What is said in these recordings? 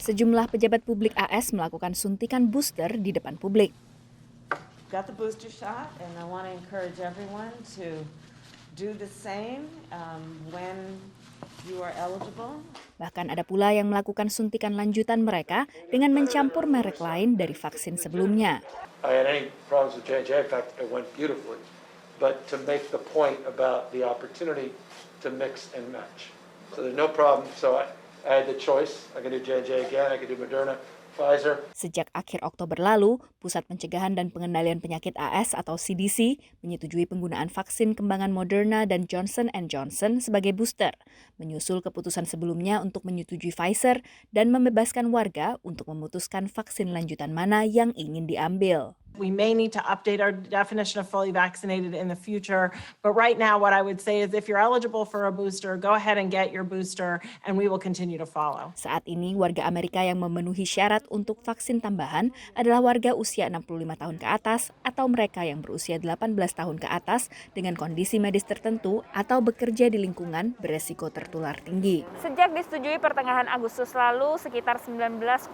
Sejumlah pejabat publik AS melakukan suntikan booster di depan publik. Got the booster shot, and I want to encourage everyone to do the same when you are eligible. Bahkan ada pula yang melakukan suntikan lanjutan mereka dengan mencampur merek lain dari vaksin sebelumnya. I had any problems with J&J. In fact, it went beautifully. But to make the point about the opportunity to mix and match. So there's no problem. So I had the choice. I could do J&J again. I could do Moderna, Pfizer. Sejak akhir Oktober lalu, Pusat Pencegahan dan Pengendalian Penyakit AS atau CDC menyetujui penggunaan vaksin kembangan Moderna dan Johnson & Johnson sebagai booster, menyusul keputusan sebelumnya untuk menyetujui Pfizer dan membebaskan warga untuk memutuskan vaksin lanjutan mana yang ingin diambil. We may need to update our definition of fully vaccinated in the future, but right now what I would say is if you're eligible for a booster, go ahead and get your booster and we will continue to follow. Saat ini warga Amerika yang memenuhi syarat untuk vaksin tambahan adalah warga usia 65 tahun ke atas atau mereka yang berusia 18 tahun ke atas dengan kondisi medis tertentu atau bekerja di lingkungan beresiko tertular tinggi. Sejak disetujui pertengahan Agustus lalu, sekitar 19,8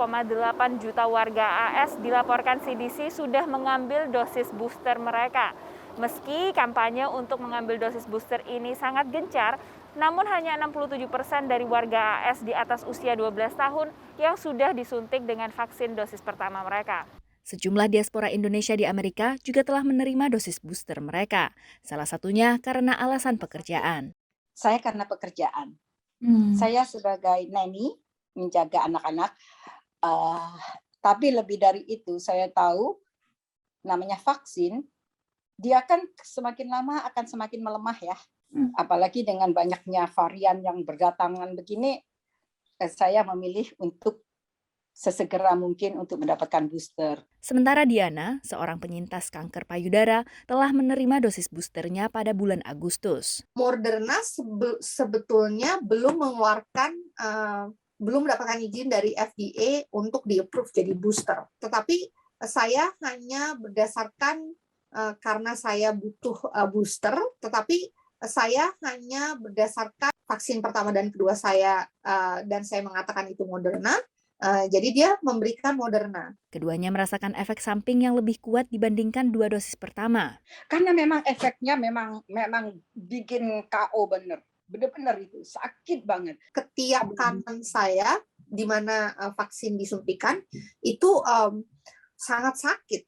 juta warga AS dilaporkan CDC sudah mengambil dosis booster mereka. Meski kampanye untuk mengambil dosis booster ini sangat gencar, namun hanya 67% dari warga AS di atas usia 12 tahun yang sudah disuntik dengan vaksin dosis pertama mereka. Sejumlah diaspora Indonesia di Amerika juga telah menerima dosis booster mereka, salah satunya karena alasan pekerjaan. Saya karena pekerjaan. Saya sebagai nanny, menjaga anak-anak, tapi lebih dari itu saya tahu namanya vaksin, dia kan semakin lama akan semakin melemah ya. Apalagi dengan banyaknya varian yang berdatangan begini, saya memilih untuk sesegera mungkin untuk mendapatkan booster. Sementara Diana, seorang penyintas kanker payudara, telah menerima dosis boosternya pada bulan Agustus. Moderna sebetulnya belum mengeluarkan, belum mendapatkan izin dari FDA untuk di-approve jadi booster. Tetapi saya hanya berdasarkan karena saya butuh booster, tetapi saya hanya berdasarkan vaksin pertama dan kedua saya, dan saya mengatakan itu Moderna, jadi dia memberikan Moderna. Keduanya merasakan efek samping yang lebih kuat dibandingkan dua dosis pertama. Karena memang efeknya memang bikin KO benar-benar itu sakit banget. Ketiak kanan saya, di mana vaksin disuntikan, itu sangat sakit,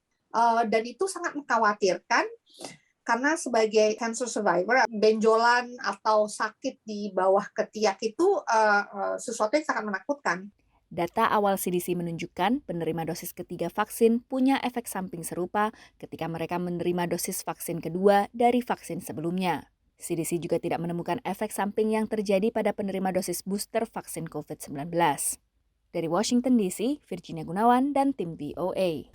dan itu sangat mengkhawatirkan karena sebagai cancer survivor, benjolan atau sakit di bawah ketiak itu sesuatu yang sangat menakutkan. Data awal CDC menunjukkan penerima dosis ketiga vaksin punya efek samping serupa ketika mereka menerima dosis vaksin kedua dari vaksin sebelumnya. CDC juga tidak menemukan efek samping yang terjadi pada penerima dosis booster vaksin COVID-19. Dari Washington DC, Virginia Gunawan dan tim VOA.